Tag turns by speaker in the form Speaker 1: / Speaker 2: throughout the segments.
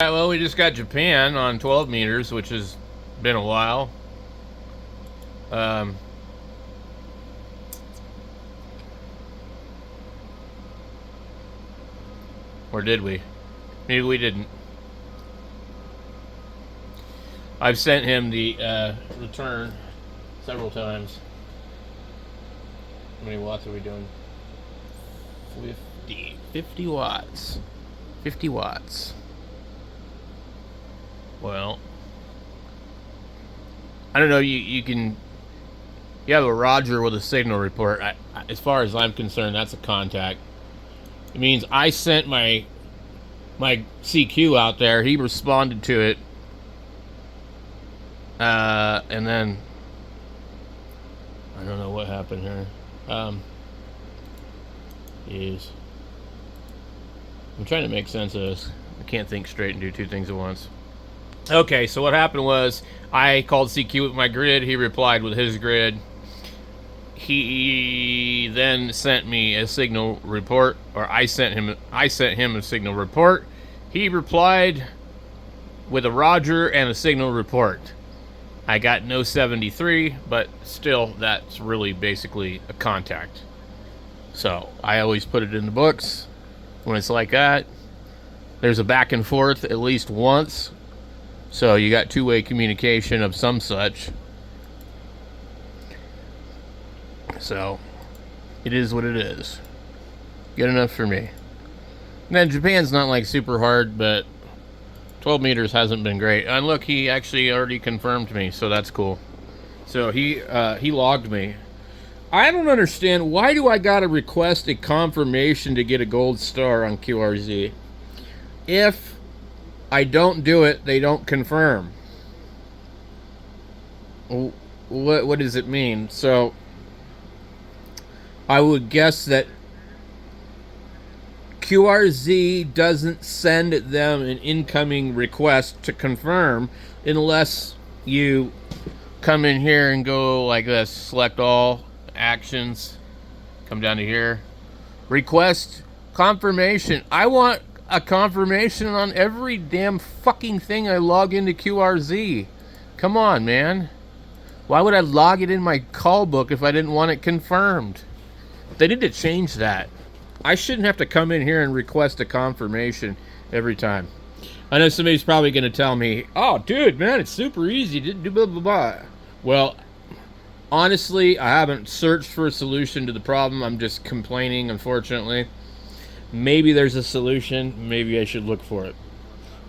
Speaker 1: Yeah, well, we just got Japan on 12 meters, which has been a while. Or did we? Maybe we didn't. I've sent him the return several times. How many watts are we doing? 50 watts. 50 watts. Well, I don't know. You have a Roger with a signal report. As far as I'm concerned, that's a contact. It means I sent my CQ out there. He responded to it, and then I don't know what happened here. I'm trying to make sense of this. I can't think straight and do two things at once. Okay, so what happened was I called CQ with my grid. He replied with his grid. He then sent me a signal report, or I sent him a signal report. He replied with a Roger and a signal report. I got no 73, but still, that's really basically a contact. So I always put it in the books when it's like that. There's a back and forth at least once. So you got two-way communication of some such. So it is what it is. Good enough for me. And then Japan's not like super hard, but 12 meters hasn't been great. And look, he actually already confirmed me, so that's cool. So he logged me. I don't understand, why do I gotta request a confirmation to get a gold star on QRZ? If I don't do it, they don't confirm. What does it mean? So I would guess that QRZ doesn't send them an incoming request to confirm unless you come in here and go like this, select all actions, come down to here, request confirmation. I want a confirmation on every damn fucking thing I log into QRZ. Come on, man. Why would I log it in my call book if I didn't want it confirmed? They need to change that. I shouldn't have to come in here and request a confirmation every time. I know somebody's probably going to tell me, oh, dude, man, it's super easy to do blah, blah, blah. Well, honestly, I haven't searched for a solution to the problem. I'm just complaining, unfortunately. Maybe there's a solution. Maybe I should look for it.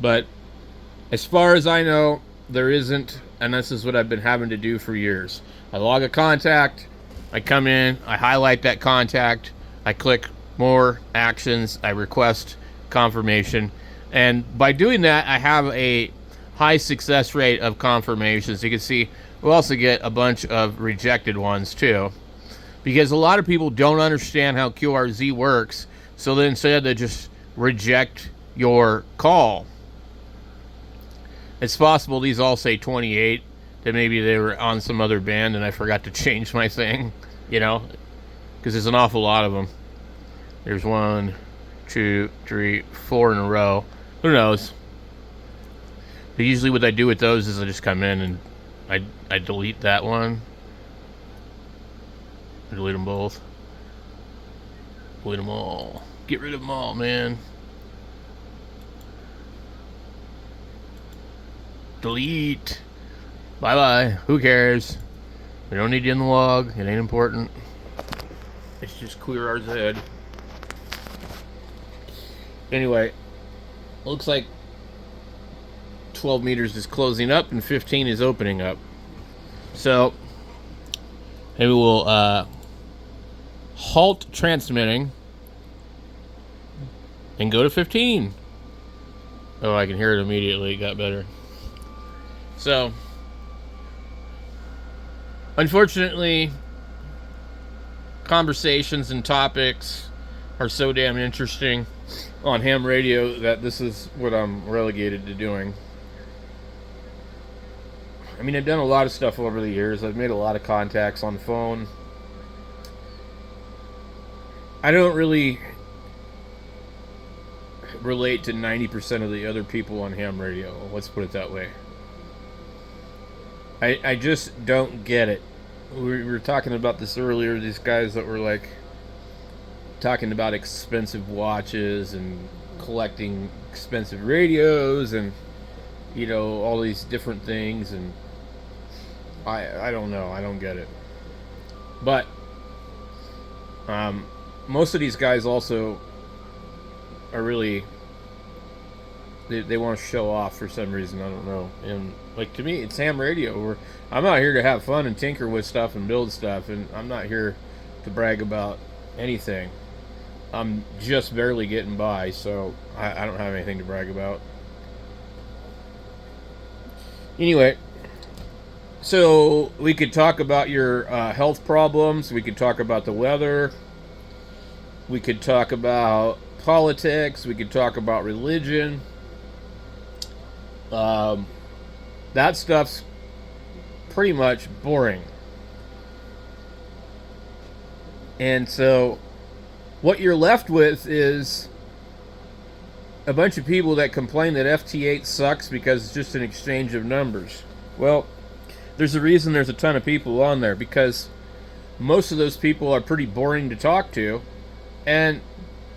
Speaker 1: But as far as I know, there isn't, and this is what I've been having to do for years. I log a contact, I come in, I highlight that contact, I click more actions, I request confirmation, and by doing that, I have a high success rate of confirmations. You can see we also get a bunch of rejected ones too, because a lot of people don't understand how QRZ works, so then instead they just reject your call. It's possible these all say 28, that maybe they were on some other band and I forgot to change my thing, you know, because there's an awful lot of them. There's 1, 2, 3, 4 in a row. Who knows? But usually what I do with those is I just come in and I delete that one. I delete them both. Delete them all. Get rid of them all, man. Delete. Bye-bye. Who cares? We don't need you in the log. It ain't important. It's just clear our head. Anyway, looks like 12 meters is closing up and 15 is opening up. So maybe we'll halt transmitting and go to 15. Oh, I can hear it immediately. It got better. So, unfortunately, conversations and topics are so damn interesting on ham radio that this is what I'm relegated to doing. I mean, I've done a lot of stuff over the years. I've made a lot of contacts on phone. I don't really relate to 90% of the other people on ham radio. Let's put it that way. I just don't get it. We were talking about this earlier. These guys that were like talking about expensive watches and collecting expensive radios and, you know, all these different things, and I don't know. I don't get it. But most of these guys also are really, they want to show off for some reason. I don't know. And like, to me, it's ham radio. Where I'm out here to have fun and tinker with stuff and build stuff, and I'm not here to brag about anything. I'm just barely getting by, so I don't have anything to brag about. Anyway, so we could talk about your health problems. We could talk about the weather. We could talk about politics. We could talk about religion. That stuff's pretty much boring. And so what you're left with is a bunch of people that complain that FT8 sucks because it's just an exchange of numbers. Well, there's a reason there's a ton of people on there, because most of those people are pretty boring to talk to, and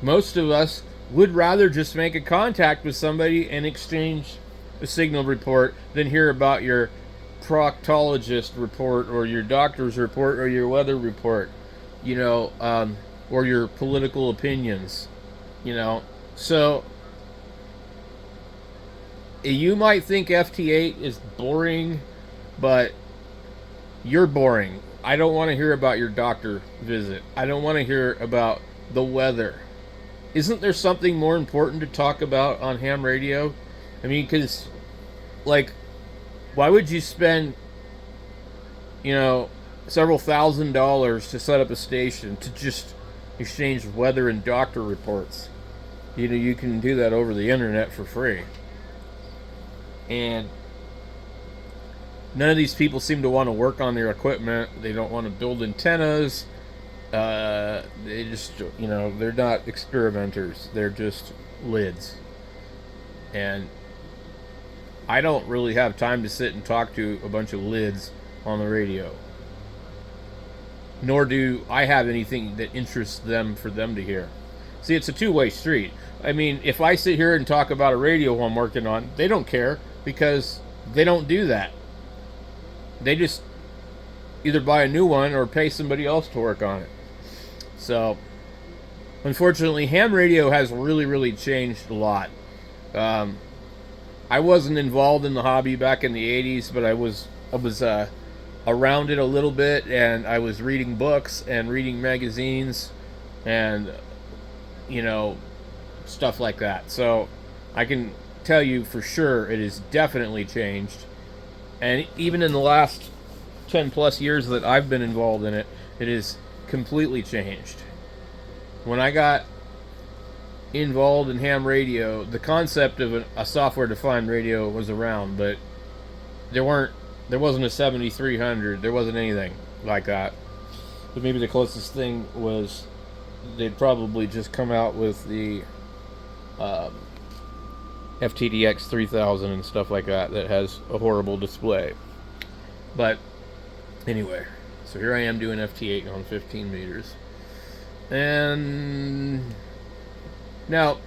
Speaker 1: most of us would rather just make a contact with somebody and exchange a signal report than hear about your proctologist report or your doctor's report or your weather report, you know, or your political opinions, you know. So you might think FT8 is boring, but you're boring. I don't want to hear about your doctor visit. I don't want to hear about the weather. Isn't there something more important to talk about on ham radio? I mean, because, like, why would you spend, you know, several $1,000s to set up a station to just exchange weather and doctor reports? You know, you can do that over the internet for free. And none of these people seem to want to work on their equipment. They don't want to build antennas. They just, you know, they're not experimenters. They're just lids. And I don't really have time to sit and talk to a bunch of lids on the radio. Nor do I have anything that interests them for them to hear. See, it's a two-way street. I mean, if I sit here and talk about a radio I'm working on, they don't care, because they don't do that. They just either buy a new one or pay somebody else to work on it. So, unfortunately, ham radio has really, really changed a lot. I wasn't involved in the hobby back in the 80s, but I was around it a little bit, and I was reading books and reading magazines and, you know, stuff like that. So I can tell you for sure it has definitely changed. And even in the last 10 plus years that I've been involved in it, it has completely changed. When I got involved in ham radio, the concept of a software-defined radio was around, but there wasn't a 7300. There wasn't anything like that. But maybe the closest thing was they'd probably just come out with the FTDX 3000 and stuff like that has a horrible display. But anyway, so here I am doing FT8 on 15 meters. And now,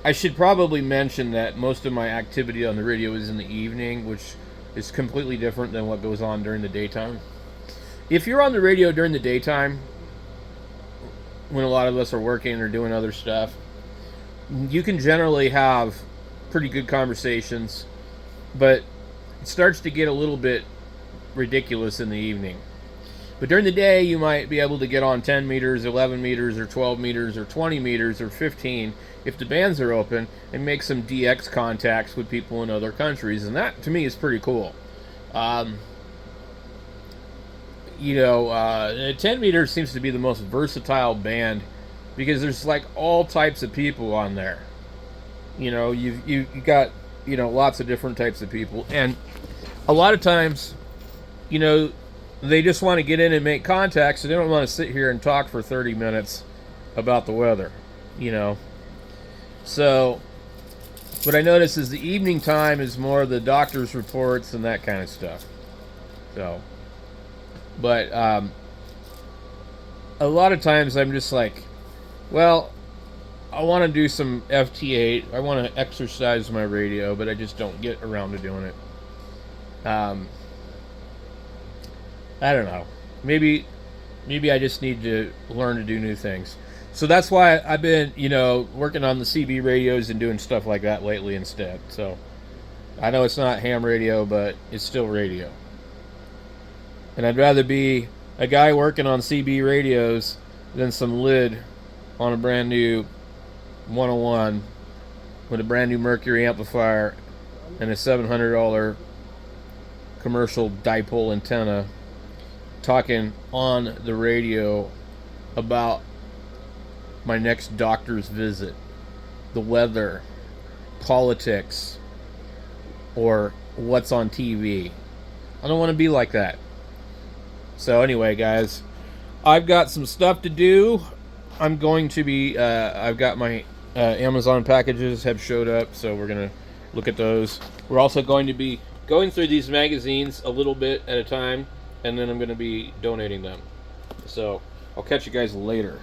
Speaker 1: I should probably mention that most of my activity on the radio is in the evening, which is completely different than what goes on during the daytime. If you're on the radio during the daytime, when a lot of us are working or doing other stuff, you can generally have pretty good conversations, but it starts to get a little bit ridiculous in the evening. But during the day, you might be able to get on 10 meters, 11 meters, or 12 meters, or 20 meters, or 15, if the bands are open, and make some DX contacts with people in other countries. And that, to me, is pretty cool. 10 meters seems to be the most versatile band, because there's like all types of people on there. You know, you got, you know, lots of different types of people. And a lot of times, you know, they just want to get in and make contacts, so they don't want to sit here and talk for 30 minutes about the weather. you know. So what I notice is the evening time is more of the doctor's reports and that kind of stuff. So, but a lot of times I'm just like, well, I want to do some FT8. I want to exercise my radio, but I just don't get around to doing it. I don't know. Maybe I just need to learn to do new things. So that's why I've been, working on the CB radios and doing stuff like that lately instead. So I know it's not ham radio, but it's still radio. And I'd rather be a guy working on CB radios than some lid on a brand new 101 with a brand new Mercury amplifier and a $700 commercial dipole antenna talking on the radio about my next doctor's visit, the weather, politics, or what's on TV. I don't want to be like that. So anyway, guys, I've got some stuff to do. I'm going to be, I've got my Amazon packages have showed up, so we're going to look at those. We're also going to be going through these magazines a little bit at a time, and then I'm going to be donating them. So I'll catch you guys later.